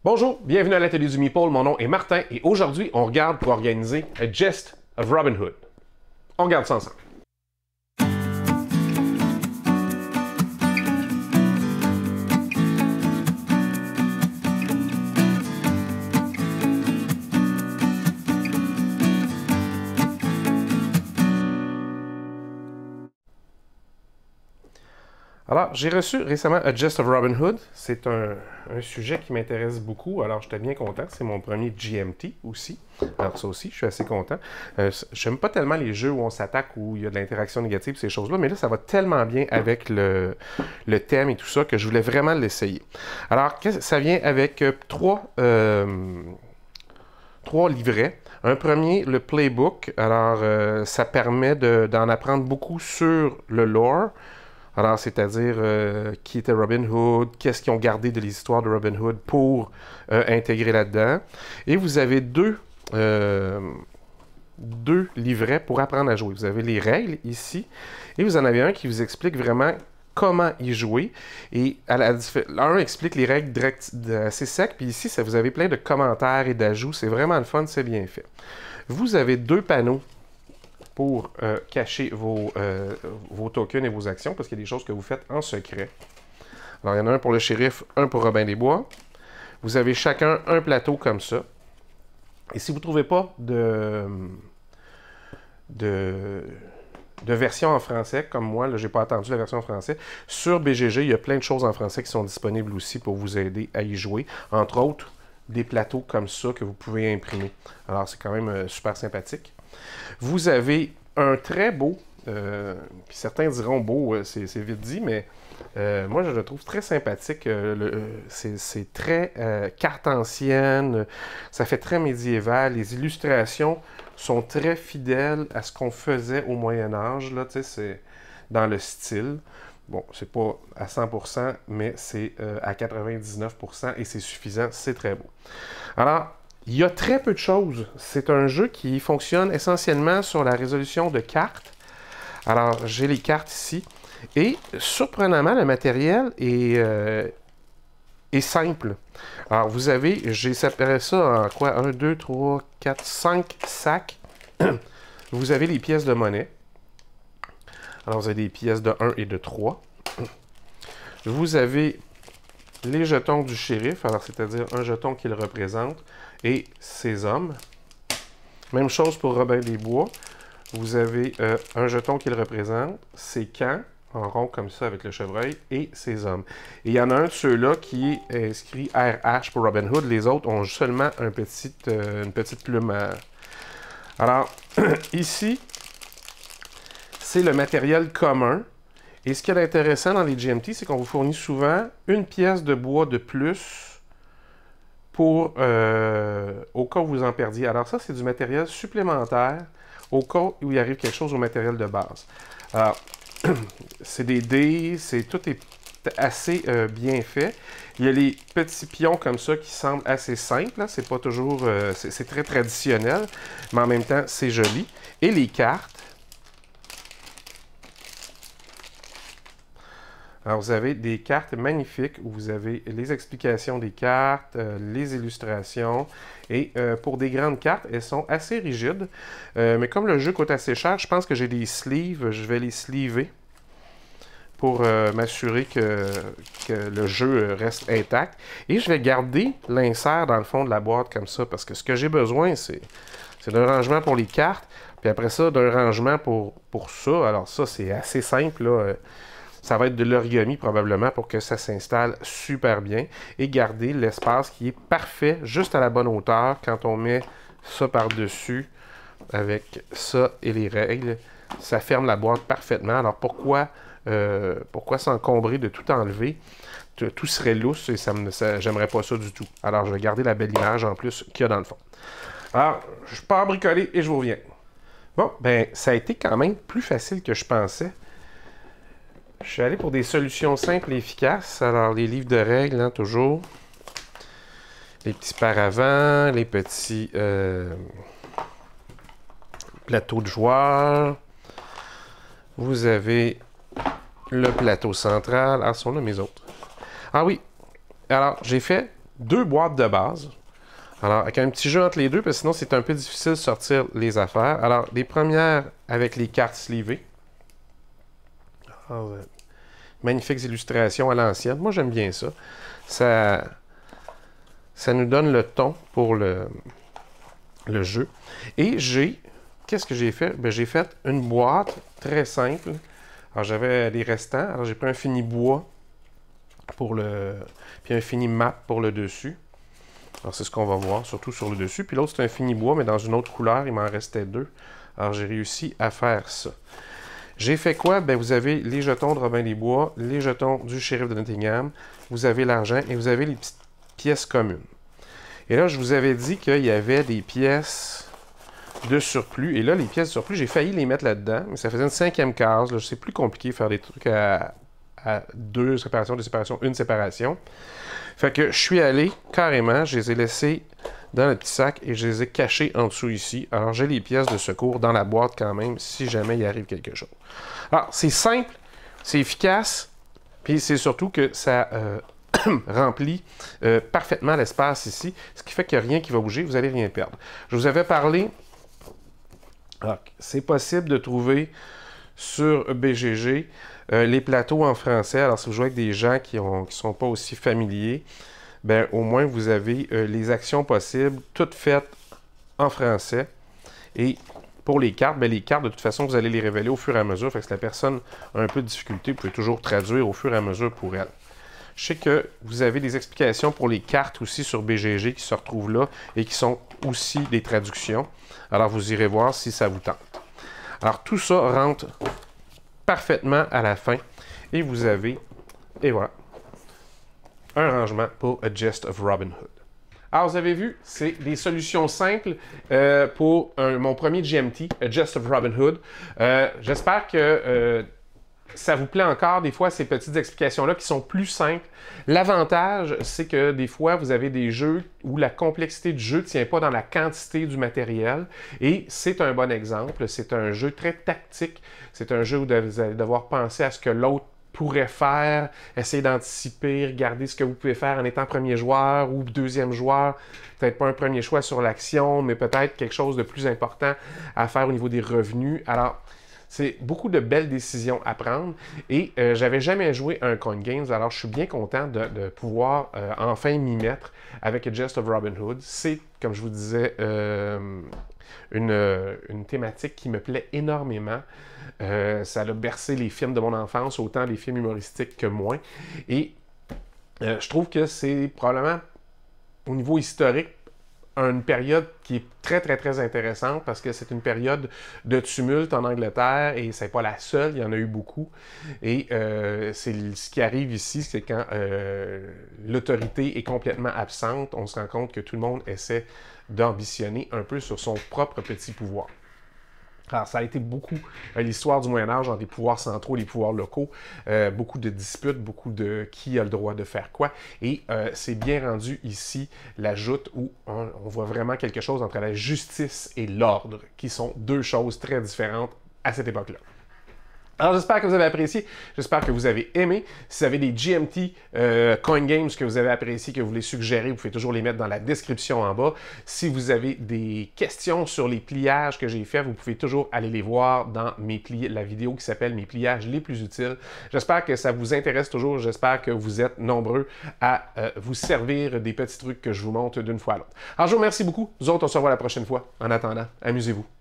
Bonjour, bienvenue à l'atelier du Meeple, mon nom est Martin et aujourd'hui on regarde pour organiser A Gist of Robin Hood. On regarde ça ensemble. Alors, j'ai reçu récemment A Gist of Robin Hood. C'est un sujet qui m'intéresse beaucoup. Alors, j'étais bien content. C'est mon premier GMT aussi. Alors, ça aussi, je suis assez content. Je n'aime pas tellement les jeux où on s'attaque, où il y a de l'interaction négative, ces choses-là. Mais là, ça va tellement bien avec le thème et tout ça que je voulais vraiment l'essayer. Alors, ça vient avec trois livrets. Un premier, le Playbook. Alors, ça permet d'en apprendre beaucoup sur le lore. Alors, c'est-à-dire qui était Robin Hood, qu'est-ce qu'ils ont gardé de l'histoire de Robin Hood pour intégrer là-dedans. Et vous avez deux livrets pour apprendre à jouer. Vous avez les règles ici, et vous en avez un qui vous explique vraiment comment y jouer. Et l'un explique les règles assez sec, puis ici, vous avez plein de commentaires et d'ajouts. C'est vraiment le fun, c'est bien fait. Vous avez deux panneaux pour cacher vos tokens et vos actions, parce qu'il y a des choses que vous faites en secret. Alors, il y en a un pour le shérif, un pour Robin des Bois. Vous avez chacun un plateau comme ça. Et si vous ne trouvez pas de version en français, comme moi, je n'ai pas attendu la version en français, sur BGG, il y a plein de choses en français qui sont disponibles aussi pour vous aider à y jouer. Entre autres, des plateaux comme ça que vous pouvez imprimer. Alors, c'est quand même super sympathique. Vous avez un très beau, puis certains diront beau, c'est vite dit, mais moi je le trouve très sympathique. C'est très carte ancienne, ça fait très médiéval. Les illustrations sont très fidèles à ce qu'on faisait au Moyen-Âge. C'est dans le style. Bon, c'est pas à 100%, mais c'est à 99% et c'est suffisant, c'est très beau. Alors, il y a très peu de choses. C'est un jeu qui fonctionne essentiellement sur la résolution de cartes. Alors, j'ai les cartes ici. Et, surprenamment, le matériel est simple. Alors, vous avez, j'ai séparé ça en quoi? 1, 2, 3, 4, 5 sacs. Vous avez les pièces de monnaie. Alors, vous avez des pièces de 1 et de 3. Vous avez les jetons du shérif, alors c'est-à-dire un jeton qu'il représente, et ses hommes. Même chose pour Robin des Bois. Vous avez un jeton qu'il représente, ses camps, en rond comme ça avec le chevreuil, et ses hommes. Et il y en a un de ceux-là qui est inscrit RH pour Robin Hood. Les autres ont seulement une petite plume. Alors, ici, c'est le matériel commun. Et ce qui est intéressant dans les GMT, c'est qu'on vous fournit souvent une pièce de bois de plus pour au cas où vous en perdiez. Alors ça, c'est du matériel supplémentaire au cas où il arrive quelque chose au matériel de base. Alors, c'est des dés, tout est assez bien fait. Il y a les petits pions comme ça qui semblent assez simples. C'est pas toujours... c'est très traditionnel, mais en même temps, c'est joli. Et les cartes. Alors, vous avez des cartes magnifiques où vous avez les explications des cartes, les illustrations. Et pour des grandes cartes, elles sont assez rigides. Mais comme le jeu coûte assez cher, je pense que j'ai des sleeves. Je vais les sleever pour m'assurer que le jeu reste intact. Et je vais garder l'insert dans le fond de la boîte comme ça. Parce que ce que j'ai besoin, c'est d'un rangement pour les cartes. Puis après ça, d'un rangement pour ça. Alors ça, c'est assez simple, là. Ça va être de l'origami probablement pour que ça s'installe super bien et garder l'espace qui est parfait, juste à la bonne hauteur quand on met ça par-dessus avec ça et les règles. Ça ferme la boîte parfaitement. Alors pourquoi s'encombrer de tout enlever? Tout serait lousse et j'aimerais pas ça du tout. Alors je vais garder la belle image en plus qu'il y a dans le fond. Alors, je pars bricoler et je vous reviens. Bon, ben ça a été quand même plus facile que je pensais. Je suis allé pour des solutions simples et efficaces. Alors, les livres de règles, hein, toujours. Les petits paravents, les petits plateaux de joueurs. Vous avez le plateau central. Ah, ce sont là mes autres. Ah oui. Alors, j'ai fait 2 boîtes de base. Alors, avec un petit jeu entre les deux, parce que sinon, c'est un peu difficile de sortir les affaires. Alors, les premières avec les cartes slivées. Alors, magnifiques illustrations à l'ancienne. Moi, j'aime bien ça. Ça nous donne le ton pour le jeu. Et qu'est-ce que j'ai fait? Ben, j'ai fait une boîte très simple. Alors, j'avais les restants. Alors, j'ai pris un fini bois puis un fini mat pour le dessus. Alors, c'est ce qu'on va voir, surtout sur le dessus. Puis l'autre, c'est un fini bois, mais dans une autre couleur. Il m'en restait 2. Alors, j'ai réussi à faire ça. J'ai fait quoi? Ben, vous avez les jetons de Robin des Bois, les jetons du shérif de Nottingham, vous avez l'argent et vous avez les petites pièces communes. Et là, je vous avais dit qu'il y avait des pièces de surplus. Et là, les pièces de surplus, j'ai failli les mettre là-dedans, mais ça faisait une 5e case. C'est plus compliqué de faire des trucs à 2 séparations, une séparation. Fait que je suis allé carrément, je les ai laissés dans le petit sac et je les ai cachés en dessous ici. Alors, j'ai les pièces de secours dans la boîte quand même, si jamais il arrive quelque chose. Alors, c'est simple, c'est efficace, puis c'est surtout que ça remplit parfaitement l'espace ici, ce qui fait qu'il n'y a rien qui va bouger, vous n'allez rien perdre. Je vous avais parlé, c'est possible de trouver sur BGG les plateaux en français. Alors, si vous jouez avec des gens qui ne sont pas aussi familiers, ben, au moins vous avez les actions possibles, toutes faites en français. Et pour les cartes, ben, les cartes, de toute façon, vous allez les révéler au fur et à mesure. Fait que si la personne a un peu de difficulté, vous pouvez toujours traduire au fur et à mesure pour elle. Je sais que vous avez des explications pour les cartes aussi sur BGG qui se retrouvent là et qui sont aussi des traductions. Alors, vous irez voir si ça vous tente. Alors, tout ça rentre parfaitement à la fin. Et vous avez, et voilà, un rangement pour A Jest of Robin Hood. Alors, vous avez vu, c'est des solutions simples pour mon premier GMT, A Jest of Robin Hood. J'espère que ça vous plaît encore, des fois, ces petites explications-là qui sont plus simples. L'avantage, c'est que des fois, vous avez des jeux où la complexité du jeu ne tient pas dans la quantité du matériel. Et c'est un bon exemple. C'est un jeu très tactique. C'est un jeu où vous allez devoir penser à ce que l'autre pourrait faire, essayer d'anticiper, regarder ce que vous pouvez faire en étant premier joueur ou deuxième joueur. Peut-être pas un premier choix sur l'action, mais peut-être quelque chose de plus important à faire au niveau des revenus. Alors, c'est beaucoup de belles décisions à prendre et j'avais jamais joué à un Coin Games, alors je suis bien content de pouvoir enfin m'y mettre avec A Jest of Robin Hood. C'est, comme je vous disais, une thématique qui me plaît énormément. Ça a bercé les films de mon enfance, autant les films humoristiques que moins. Et je trouve que c'est probablement, au niveau historique, une période qui est très, très, très intéressante parce que c'est une période de tumulte en Angleterre et c'est pas la seule, il y en a eu beaucoup. Et ce qui arrive ici, c'est quand l'autorité est complètement absente, on se rend compte que tout le monde essaie d'ambitionner un peu sur son propre petit pouvoir. Alors, ça a été beaucoup l'histoire du Moyen-Âge entre les pouvoirs centraux et les pouvoirs locaux. Beaucoup de disputes, beaucoup de qui a le droit de faire quoi. Et c'est bien rendu ici la joute où on voit vraiment quelque chose entre la justice et l'ordre, qui sont deux choses très différentes à cette époque-là. Alors, j'espère que vous avez apprécié. J'espère que vous avez aimé. Si vous avez des GMT Coin Games que vous avez apprécié, que vous voulez suggérer, vous pouvez toujours les mettre dans la description en bas. Si vous avez des questions sur les pliages que j'ai faits, vous pouvez toujours aller les voir dans la vidéo qui s'appelle « Mes pliages les plus utiles ». J'espère que ça vous intéresse toujours. J'espère que vous êtes nombreux à vous servir des petits trucs que je vous montre d'une fois à l'autre. Alors, je vous remercie beaucoup. Nous autres, on se revoit la prochaine fois. En attendant, amusez-vous.